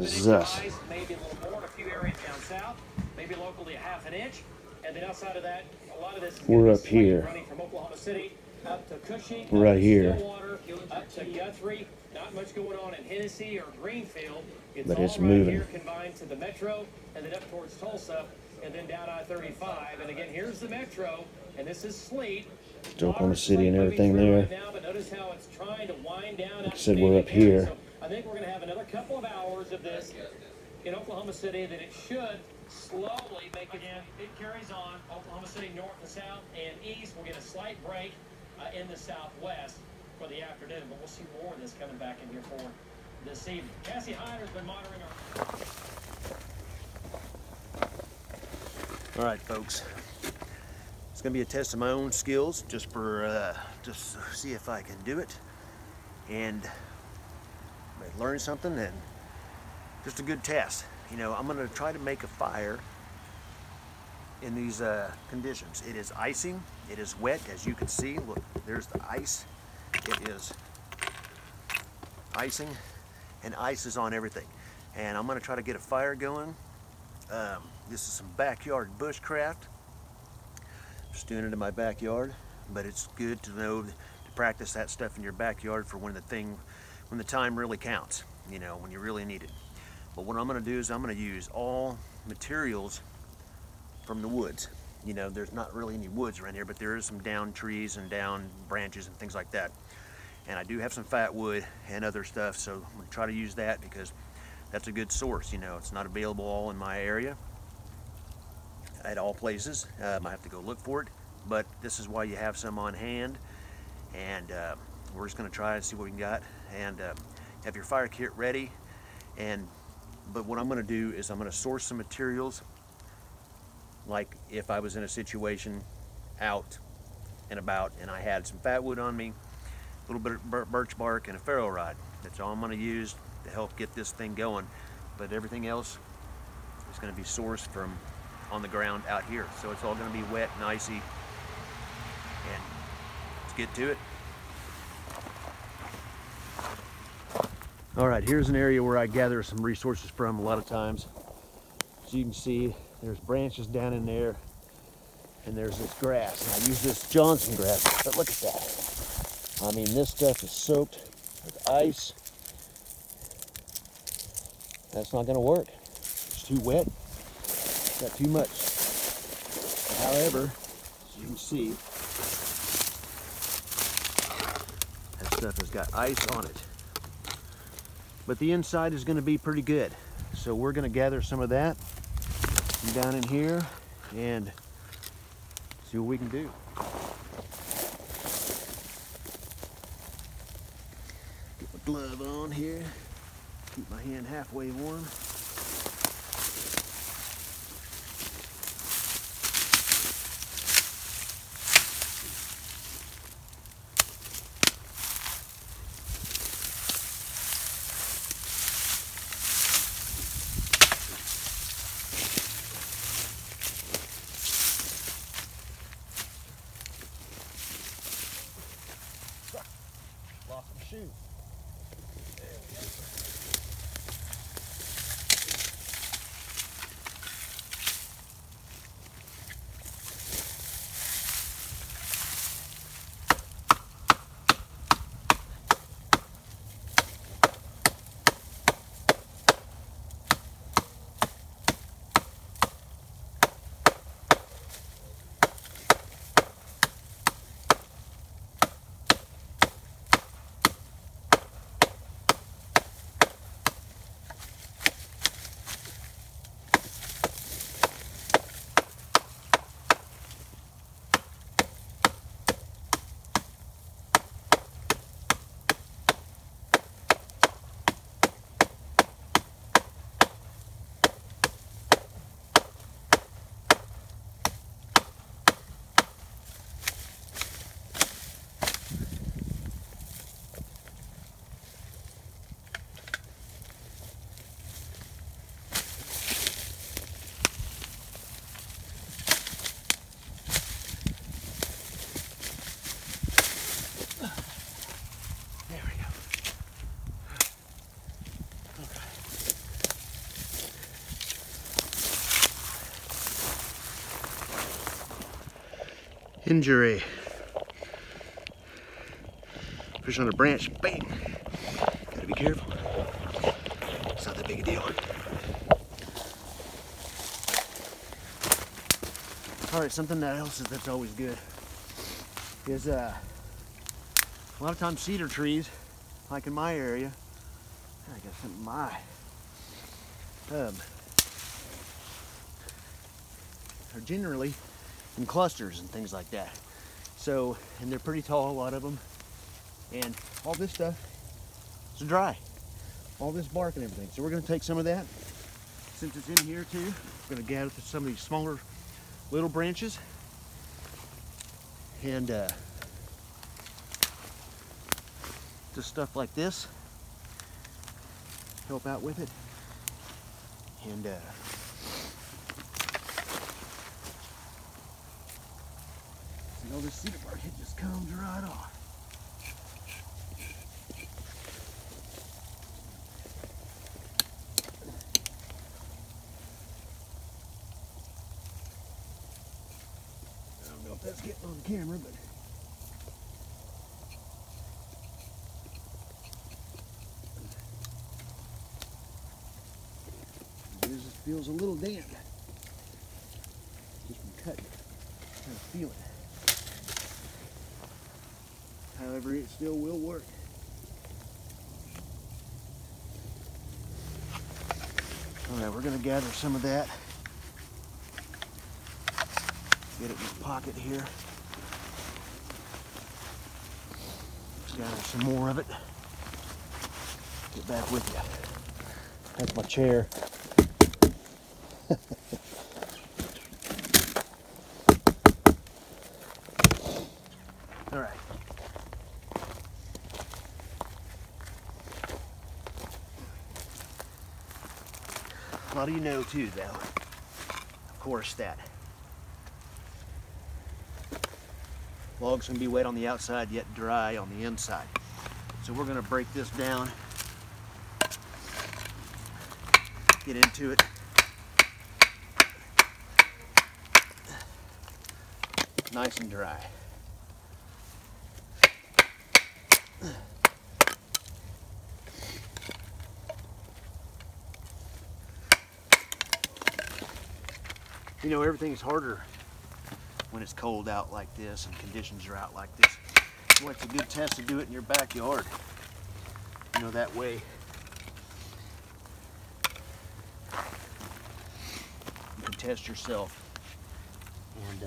This is us. Maybe a little more in a few areas down south, maybe locally a half an inch. And then outside of that, a lot of this we're up here. Running from Oklahoma City up to Cushing, we're right here. Stillwater, up to Guthrie. Not much going on in Hennessy or Greenfield. But it's all right moving. Here combined to the metro and then up towards Tulsa and then down I-35. And again, here's the metro, and this is sleet. Still Oklahoma City and everything there. Right now, but notice how it's trying to wind down. Like I said, we're up here. So I think we're going to have another couple of hours of this in Oklahoma City. Then it should slowly make it in. It carries on. Oklahoma City north and south and east. We'll get a slight break in the southwest for the afternoon, but we'll see more of this coming back in here for this evening. Cassie Hyder's been monitoring our... All right, folks. It's gonna be a test of my own skills, just for just see if I can do it, and learn something, and just a good test. You know, I'm gonna try to make a fire in these conditions. It is icing, it is wet, as you can see. Look, there's the ice. It is icing, and ice is on everything. And I'm gonna try to get a fire going. This is some backyard bushcraft. Just doing it in my backyard, but it's good to know to practice that stuff in your backyard for when the time really counts, you know, when you really need it. But what I'm going to do is I'm going to use all materials from the woods. You know, there's not really any woods around here, but there is some down trees and down branches and things like that. And I do have some fat wood and other stuff, so I'm going to try to use that because that's a good source. You know, it's not available all in my area at all places. I have to go look for it, but this is why you have some on hand. And we're just going to try and see what we can got, and have your fire kit ready. But what I'm going to do is I'm going to source some materials, like if I was in a situation out and about and I had some fat wood on me, a little bit of birch bark and a ferro rod. That's all I'm going to use to help get this thing going. But everything else is going to be sourced from on the ground out here, so it's all going to be wet and icy. And let's get to it. All right, here's an area where I gather some resources from a lot of times. As you can see, there's branches down in there, and there's this grass. And I use this Johnson grass, but look at that. I mean, this stuff is soaked with ice. That's not going to work. It's too wet. Got too much. However, as you can see, that stuff has got ice on it. But the inside is going to be pretty good. So we're going to gather some of that down in here and see what we can do. Get my glove on here. Keep my hand halfway warm. Lost some shoes. There we go. Injury. Fish on a branch, bang. Gotta be careful. It's not that big a deal. All right, something that's always good is a lot of times cedar trees, like in my area. I got something in my are generally in clusters and things like that. So, and they're pretty tall, a lot of them. And all this stuff is dry. All this bark and everything. So we're gonna take some of that, since it's in here too. We're gonna gather some of these smaller little branches and just stuff like this. Help out with it. And see all this cedar bark, it just comes right off. I don't know if that's getting on camera, but it just feels a little damp. Just from cutting it. Kind of feel it. However, it still will work. All right, we're gonna gather some of that. Get it in the pocket here. Let's gather some more of it. Get back with you. That's my chair. All right. A lot of you know too, though, of course, that logs can be wet on the outside yet dry on the inside. So we're going to break this down, get into it. Nice and dry. You know, everything's harder when it's cold out like this and conditions are out like this. Well, it's a good test to do it in your backyard. You know, that way you can test yourself and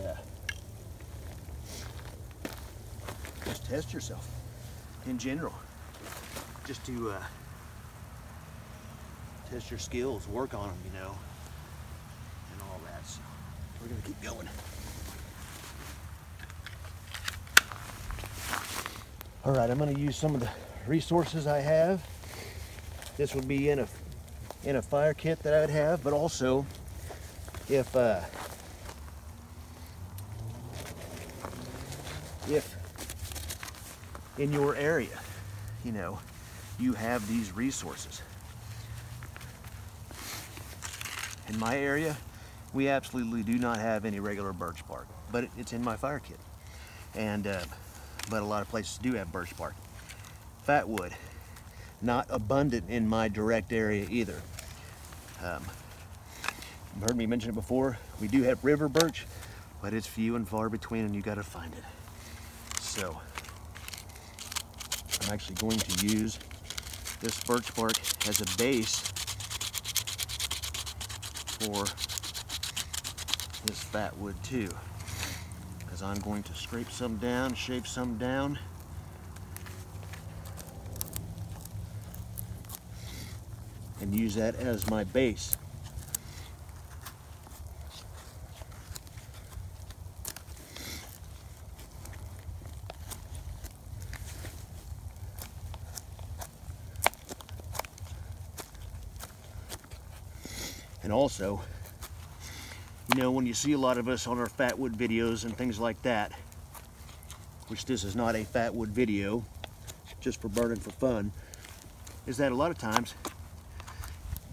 just test yourself in general, just to test your skills, work on them, you know, and all that. So we're gonna keep going. All right, I'm gonna use some of the resources I have. This would be in a fire kit that I'd have, but also if in your area, you know, you have these resources. In my area, we absolutely do not have any regular birch bark, but it's in my fire kit. And but a lot of places do have birch bark. Fatwood, not abundant in my direct area either. You've heard me mention it before. We do have river birch, but it's few and far between, and you got to find it. So I'm actually going to use this birch bark as a base for this fatwood too, because I'm going to scrape some down, shape some down, and use that as my base. And also, you know, when you see a lot of us on our fatwood videos and things like that, which this is not a fatwood video, just for burning for fun, is that a lot of times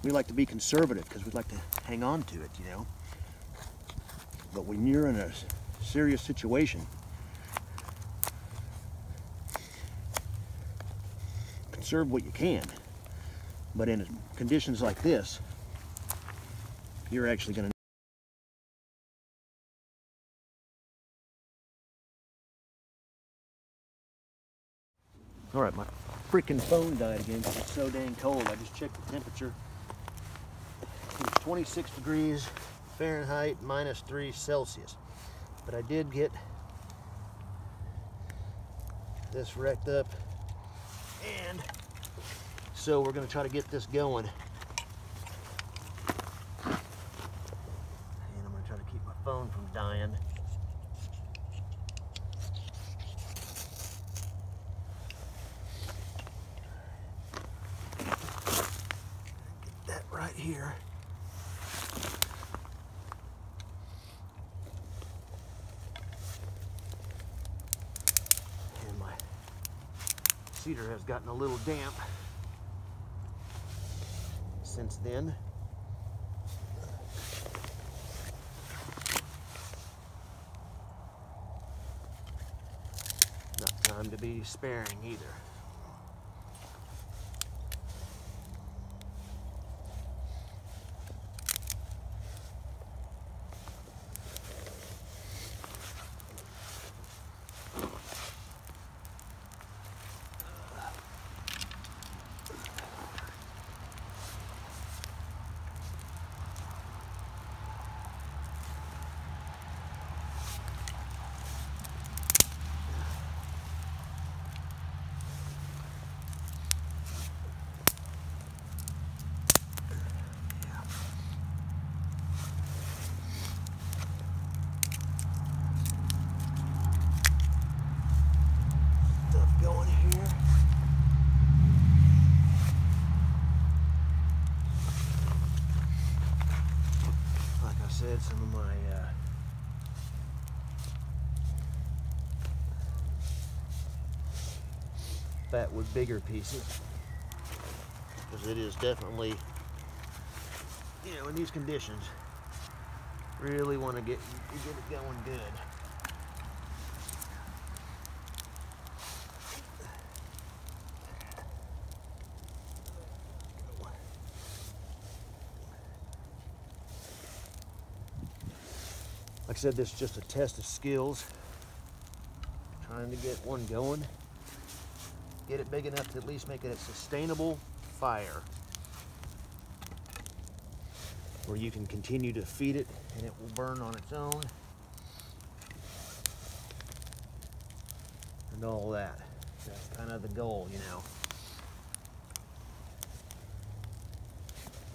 we like to be conservative because we'd like to hang on to it, you know. But when you're in a serious situation. Conserve what you can, but in conditions like this, you're actually going to. All right, my freaking phone died again because it's so dang cold. I just checked the temperature. It's 26 degrees Fahrenheit, -3 Celsius. But I did get this wrecked up, and so we're going to try to get this going. And I'm going to try to keep my phone from dying. Get that right here. And my cedar has gotten a little damp since then. Not time to be sparing either. Going here. Like I said, some of my fatwood bigger pieces, because it is definitely, you know, in these conditions, really want to get it going good. Like I said, this is just a test of skills. Trying to get one going. Get it big enough to at least make it a sustainable fire, where you can continue to feed it and it will burn on its own. And all that. That's kind of the goal, you know.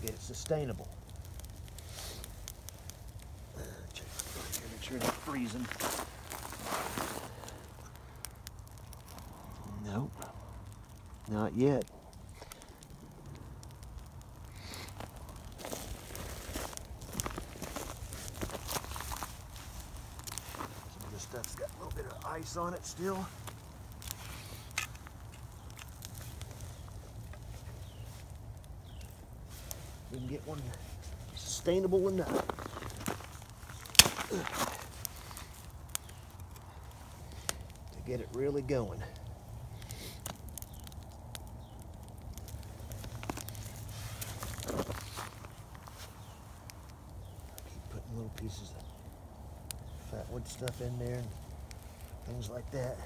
Get it sustainable. Check here, make sure it's not freezing. Nope, not yet. Some of this stuff's got a little bit of ice on it still. We can get one sustainable enough. To get it really going. Keep putting little pieces of fatwood stuff in there and things like that.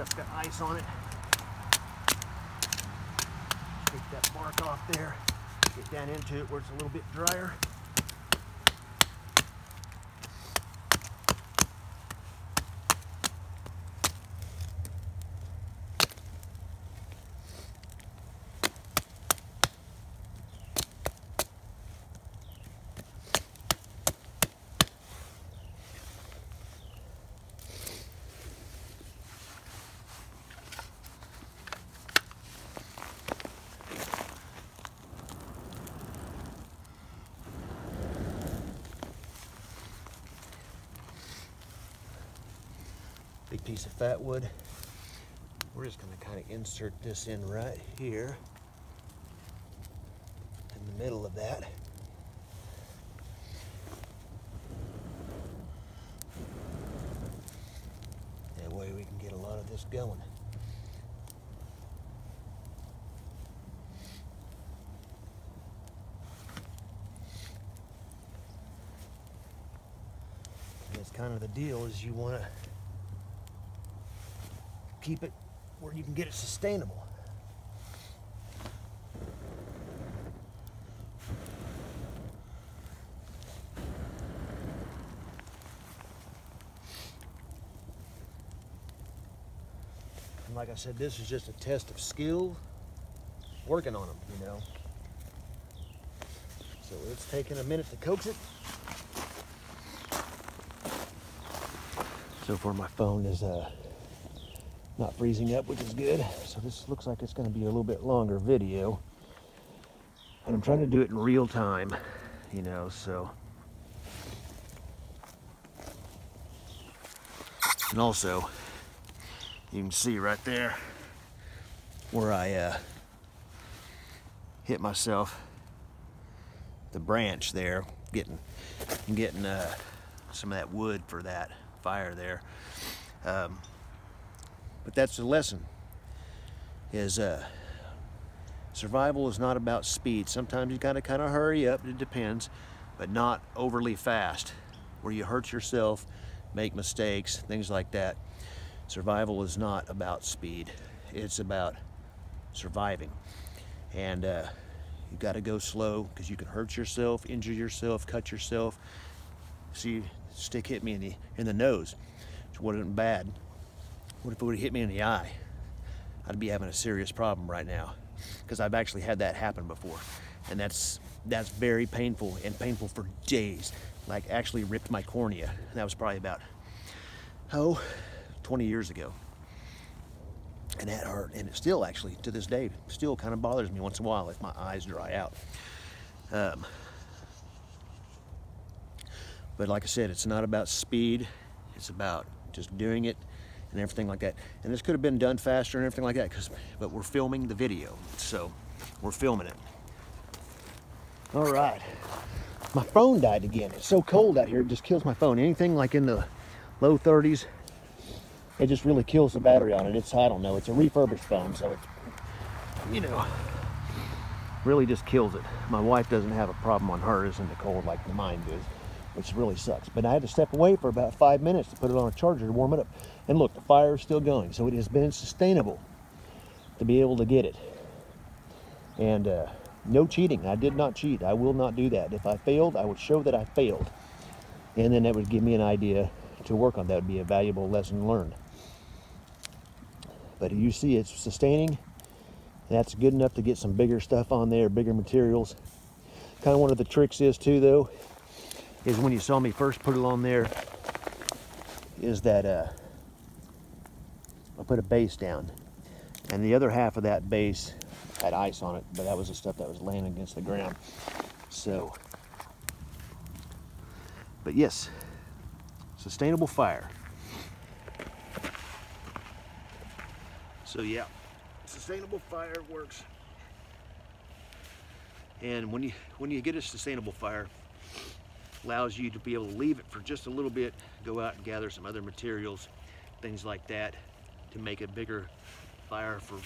stuff's got ice on it. Take that bark off there, get down into it where it's a little bit drier. Big piece of fat wood. We're just going to kind of insert this in right here in the middle of that. That way we can get a lot of this going. And it's kind of the deal is you want to keep it where you can get it sustainable. And like I said, this is just a test of skill, working on them, you know. So it's taking a minute to coax it. So far my phone is not freezing up, which is good. So this looks like it's going to be a little bit longer video. And I'm trying to do it in real time, you know, so. And also, you can see right there where I hit myself, the branch there, getting some of that wood for that fire there. But that's the lesson, is survival is not about speed. Sometimes you gotta kind of hurry up, it depends, but not overly fast, where you hurt yourself, make mistakes, things like that. Survival is not about speed. It's about surviving. And you gotta go slow, because you can hurt yourself, injure yourself, cut yourself. See, stick hit me in the nose, which wasn't bad. What if it would have hit me in the eye? I'd be having a serious problem right now, because I've actually had that happen before, and that's very painful, and painful for days. Like, actually ripped my cornea. And that was probably about 20 years ago, and that hurt, and it still actually to this day still kind of bothers me once in a while if my eyes dry out. But like I said, it's not about speed. It's about just doing it and everything like that. And this could have been done faster and everything like that, but we're filming the video, so we're filming it. All right, my phone died again. It's so cold out here, it just kills my phone. Anything like in the low 30s, it just really kills the battery on it. It's, I don't know, it's a refurbished phone, so it's, you know, really just kills it. My wife doesn't have a problem on hers in the cold like mine does, which really sucks. But I had to step away for about 5 minutes to put it on a charger to warm it up. And look, the fire is still going. So it has been sustainable to be able to get it. And no cheating. I did not cheat. I will not do that. If I failed, I would show that I failed. And then that would give me an idea to work on. That would be a valuable lesson learned. But you see it's sustaining. That's good enough to get some bigger stuff on there, bigger materials. Kind of one of the tricks is too, though, is when you saw me first put it on there, is that I put a base down, and the other half of that base had ice on it, but that was the stuff that was laying against the ground. So, but yes, sustainable fire. So yeah, sustainable fire works. And when you get a sustainable fire, allows you to be able to leave it for just a little bit, go out and gather some other materials, things like that, to make a bigger fire for,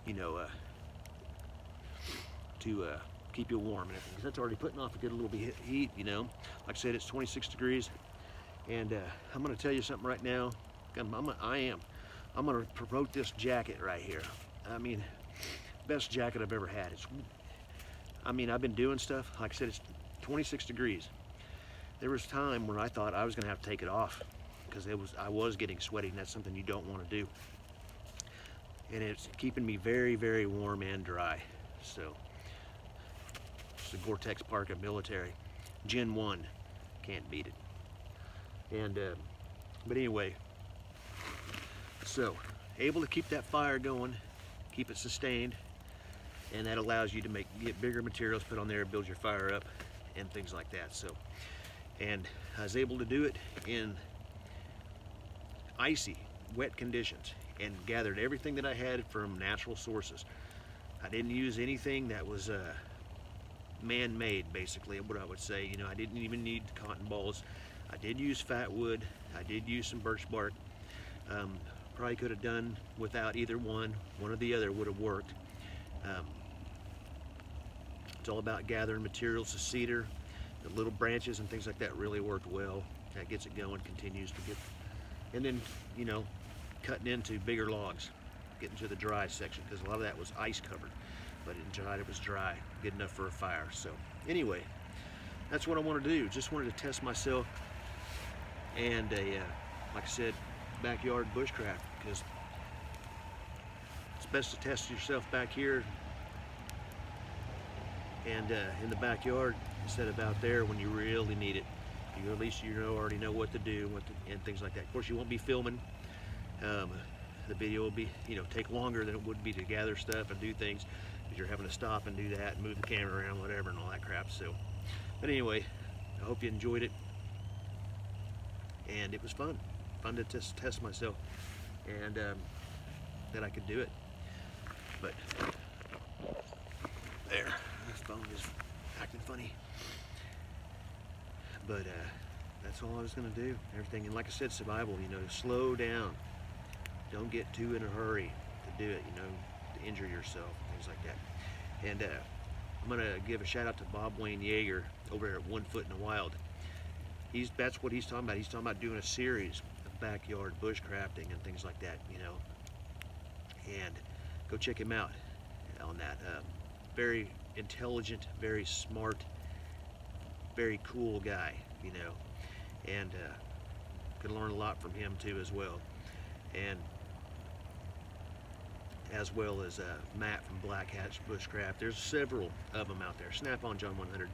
you know, to keep you warm and everything. Because that's already putting off a good little bit of heat, you know. Like I said, it's 26 degrees, and I'm going to tell you something right now. I'm gonna promote this jacket right here. I mean, best jacket I've ever had. I mean, I've been doing stuff, like I said, it's 26 degrees. There was time when I thought I was gonna have to take it off because I was getting sweaty, and that's something you don't want to do. And it's keeping me very, very warm and dry. So it's the Gore-Tex Parka Military Gen 1, can't beat it. And but anyway, so able to keep that fire going, keep it sustained, and that allows you to get bigger materials put on there, build your fire up, and things like that. So, and I was able to do it in icy, wet conditions, and gathered everything that I had from natural sources. I didn't use anything that was man-made, basically, what I would say. You know, I didn't even need cotton balls. I did use fat wood. I did use some birch bark. Probably could have done without either one. One or the other would have worked. It's all about gathering materials. The cedar, the little branches and things like that really worked well. That gets it going, continues to get, and then, you know, cutting into bigger logs, getting to the dry section, because a lot of that was ice covered, but inside it was dry, good enough for a fire. So anyway, that's what I want to do. Just wanted to test myself and like I said, backyard bushcraft, because it's best to test yourself back here and in the backyard instead of out there when you really need it. You at least already know what to do and things like that. Of course, you won't be filming. The video will be, take longer than it would be to gather stuff and do things, because you're having to stop and do that and move the camera around, whatever, and all that crap. So, but anyway, I hope you enjoyed it, and it was fun to test myself, and that I could do it. But there, this phone is acting funny. But that's all I was gonna do. Everything, and like I said, survival. Slow down. Don't get too in a hurry to do it. To injure yourself, things like that. And I'm gonna give a shout out to Bob Wayne Yeager over there at 1 Foot in the Wild. That's what he's talking about. He's talking about doing a series of backyard bushcrafting and things like that. And go check him out on that. Very intelligent, very smart, very cool guy, and could learn a lot from him too as well, and as well as Matt from Black Hatch Bushcraft. There's several of them out there. Snap-on John 100.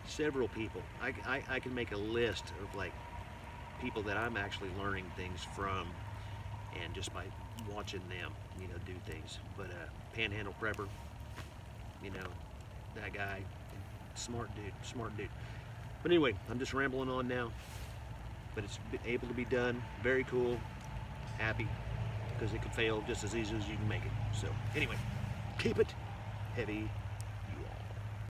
Several people. I can make a list of like people that I'm actually learning things from, and just by watching them, do things. But Panhandle Prepper, that guy, smart dude. But anyway, I'm just rambling on now, but it's able to be done. Very cool, happy, because it could fail just as easy as you can make it. So anyway, keep it heavy.